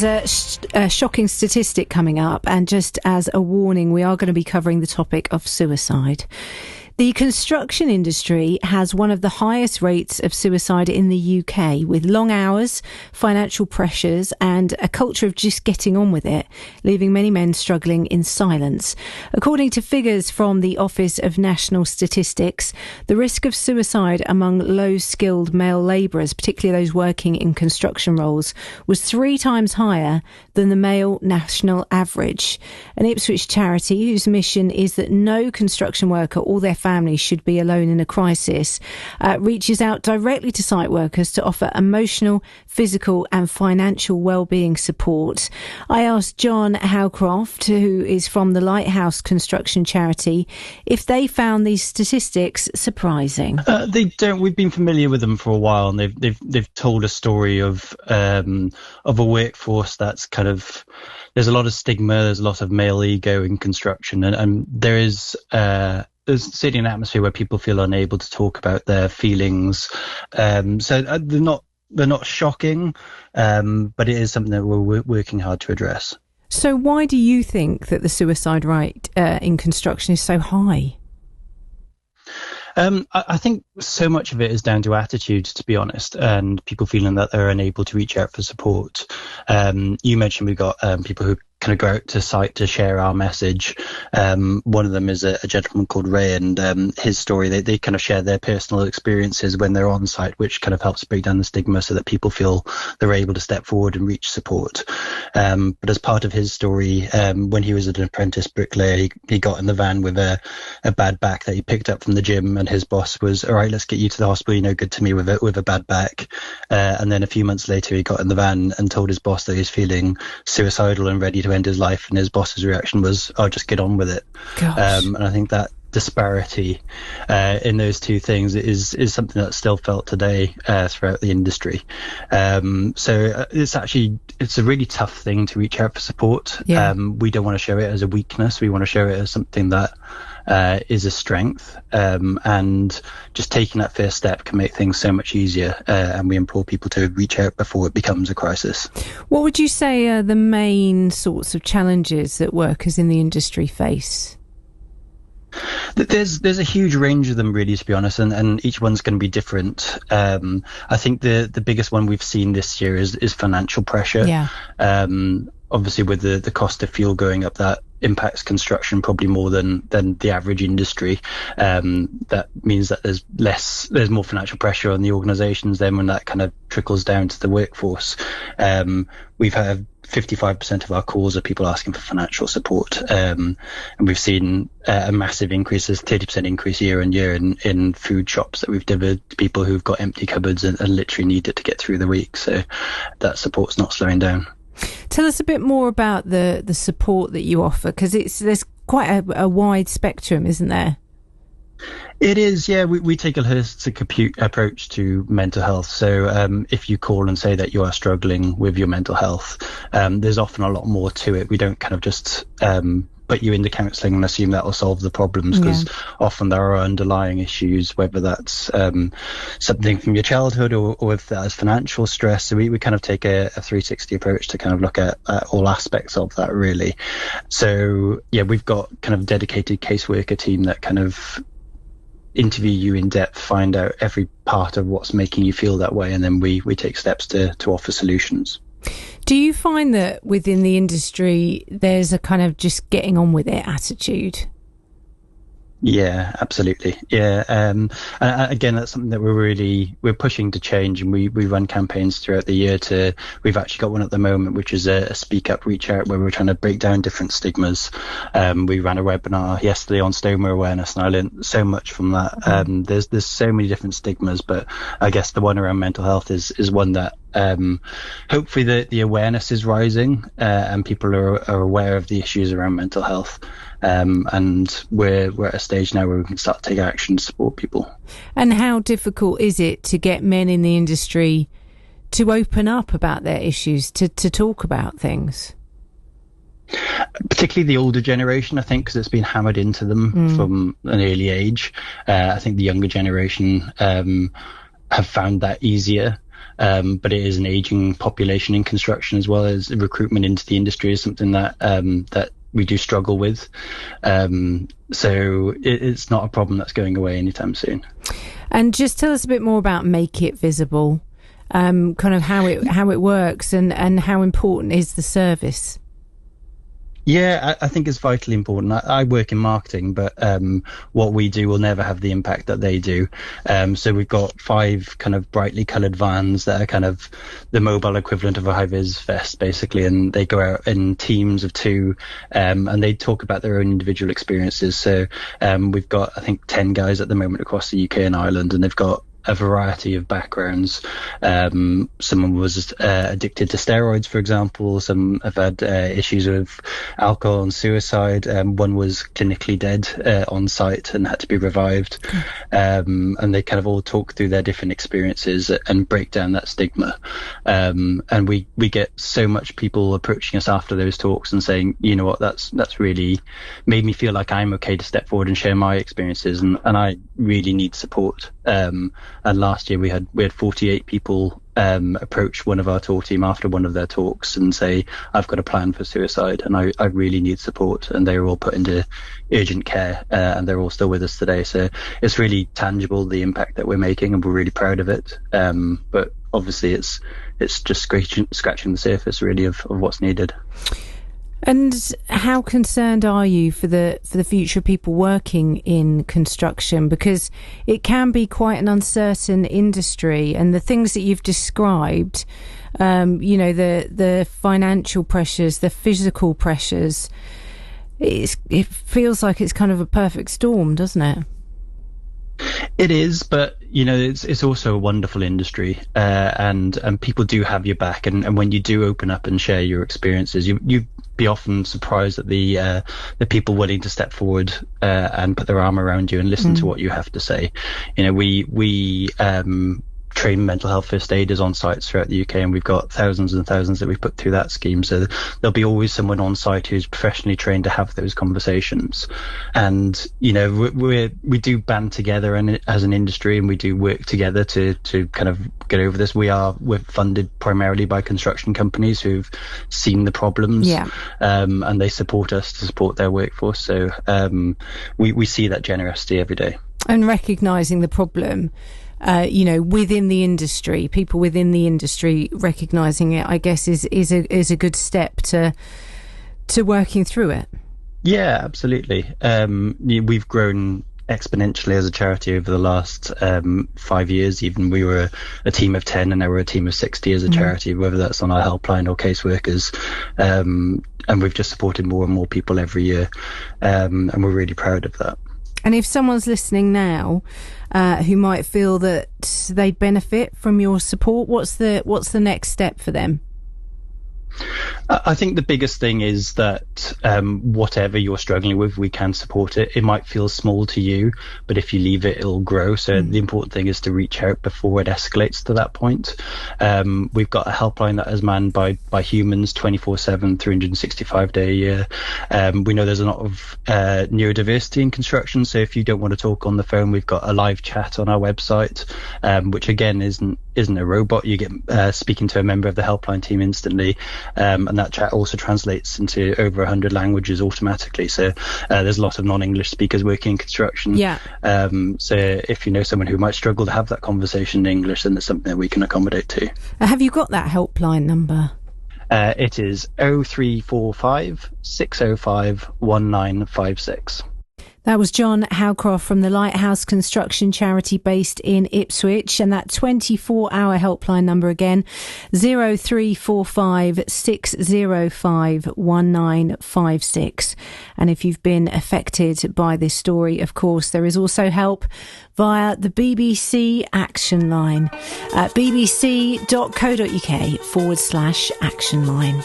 A shocking statistic coming up, and just as a warning, we are going to be covering the topic of suicide. The construction industry has one of the highest rates of suicide in the UK, with long hours, financial pressures and a culture of just getting on with it, leaving many men struggling in silence. According to figures from the Office of National Statistics, the risk of suicide among low-skilled male labourers, particularly those working in construction roles, was 3 times higher than the male national average. An Ipswich charity whose mission is that no construction worker or their families should be alone in a crisis, reaches out directly to site workers to offer emotional, physical and financial wellbeing support. I asked Jon Howcroft, who is from the Lighthouse Construction Charity, if they found these statistics surprising. They don't. We've been familiar with them for a while, and they've told a story of a workforce that's kind of, there's a lot of stigma, there's a lot of male ego in construction, and there's certainly an atmosphere where people feel unable to talk about their feelings. So they're not shocking, but it is something that we're working hard to address. So why do you think that the suicide rate in construction is so high? I think so much of it is down to attitude, to be honest, and people feeling that they're unable to reach out for support. You mentioned we've got people who kind of go out to site to share our message. One of them is a gentleman called Ray, and his story, they kind of share their personal experiences when they're on site, which kind of helps break down the stigma so that people feel they're able to step forward and reach support. But as part of his story, when he was an apprentice bricklayer, he got in the van with a bad back that he picked up from the gym, and his boss was, all right, let's get you to the hospital, you're no good to me with a bad back. And then a few months later, he got in the van and told his boss that he's feeling suicidal and ready to end his life, and his boss's reaction was, "Oh, just get on with it." And I think that disparity in those two things is something that's still felt today throughout the industry. So it's a really tough thing to reach out for support. We don't want to show it as a weakness. We want to show it as something that is a strength, and just taking that first step can make things so much easier, and we implore people to reach out before it becomes a crisis. What would you say are the main sorts of challenges that workers in the industry face? There's a huge range of them, really, to be honest, and each one's going to be different. I think the biggest one we've seen this year is financial pressure. Obviously, with the cost of fuel going up, that impacts construction probably more than the average industry. That means that there's more financial pressure on the organisations then when that kind of trickles down to the workforce. We've had 55% of our calls are people asking for financial support, and we've seen a massive increase, a 30% increase year on year in food shops that we've delivered to people who've got empty cupboards and literally need it to get through the week. So that support's not slowing down. Tell us a bit more about the support that you offer, because there's quite a wide spectrum, isn't there? It is, yeah. We take a holistic approach to mental health. So if you call and say that you are struggling with your mental health, there's often a lot more to it. We don't kind of just put you into counselling and assume that will solve the problems, because often there are underlying issues, whether that's something from your childhood or if that is financial stress. So we kind of take a 360 approach to kind of look at all aspects of that, really. So yeah, we've got kind of dedicated caseworker team that kind of interview you in depth, find out every part of what's making you feel that way, and then we take steps to offer solutions. Do you find that within the industry there's a kind of just getting on with it attitude? Yeah, absolutely. Yeah. And again, that's something that we're pushing to change, and we run campaigns throughout the year we've actually got one at the moment, which is a speak up, reach out, where we're trying to break down different stigmas. We ran a webinar yesterday on stoma awareness, and I learned so much from that. There's so many different stigmas, but I guess the one around mental health is one that hopefully the awareness is rising, and people are aware of the issues around mental health. And we're at a stage now where we can start to take action to support people. And how difficult is it to get men in the industry to open up about their issues, to talk about things? Particularly the older generation, I think, because it's been hammered into them from an early age. I think the younger generation have found that easier. but it is an aging population in construction, as well as recruitment into the industry is something that that we do struggle with. So it's not a problem that's going away anytime soon. And just tell us a bit more about Make It Visible, kind of how it works and how important is the service? Yeah, I think it's vitally important. I work in marketing, but what we do will never have the impact that they do. So we've got 5 kind of brightly coloured vans that are kind of the mobile equivalent of a high-vis vest, basically, and they go out in teams of 2, and they talk about their own individual experiences. So we've got, I think, 10 guys at the moment across the UK and Ireland, and they've got a variety of backgrounds. Someone was addicted to steroids, for example. Some have had issues with alcohol and suicide. One was clinically dead on site and had to be revived. And they kind of all talk through their different experiences and break down that stigma. And we get so much people approaching us after those talks and saying, you know what, that's really made me feel like I'm okay to step forward and share my experiences, and I really need support. And last year we had 48 people approach one of our tour team after one of their talks and say, I've got a plan for suicide and I really need support. And they were all put into urgent care, and they're all still with us today. So it's really tangible, the impact that we're making, and we're really proud of it. But obviously it's just scratching the surface, really, of what's needed. And how concerned are you for the future of people working in construction? Because it can be quite an uncertain industry, and the things that you've described, the financial pressures, the physical pressures, it feels like it's kind of a perfect storm, doesn't it? It is, but it's also a wonderful industry, and people do have your back, and when you do open up and share your experiences, you be often surprised at the people willing to step forward and put their arm around you and listen to what you have to say. We train mental health first aiders on sites throughout the UK, and we've got thousands and thousands that we've put through that scheme. So there'll be always someone on site who's professionally trained to have those conversations. And we do band together and as an industry, and we do work together to kind of get over this. We're funded primarily by construction companies who've seen the problems, and they support us to support their workforce. So we see that generosity every day. And recognising the problem, within the industry, people within the industry recognising it, I guess, is a good step to working through it. Yeah, absolutely. We've grown exponentially as a charity over the last 5 years. Even we were a team of 10, and now we're a team of 60 as a charity, whether that's on our helpline or caseworkers. And we've just supported more and more people every year, and we're really proud of that. And if someone's listening now who might feel that they'd benefit from your support, what's the next step for them? I think the biggest thing is that whatever you're struggling with, we can support it. It might feel small to you, but if you leave it, it'll grow. So the important thing is to reach out before it escalates to that point. We've got a helpline that is manned by humans 24/7, 365 days a year. We know there's a lot of neurodiversity in construction. So if you don't want to talk on the phone, we've got a live chat on our website, which again isn't a robot. You get speaking to a member of the helpline team instantly. And that chat also translates into over 100 languages automatically. So there's a lot of non-English speakers working in construction. So if you know someone who might struggle to have that conversation in English, then it's something that we can accommodate too. Have you got that helpline number? It is 0345 605 1956. That was Jon Howcroft from the Lighthouse Construction Charity based in Ipswich, and that 24-hour helpline number again, 0345 605 1956. And if you've been affected by this story, of course, there is also help via the BBC Action Line at bbc.co.uk/action line.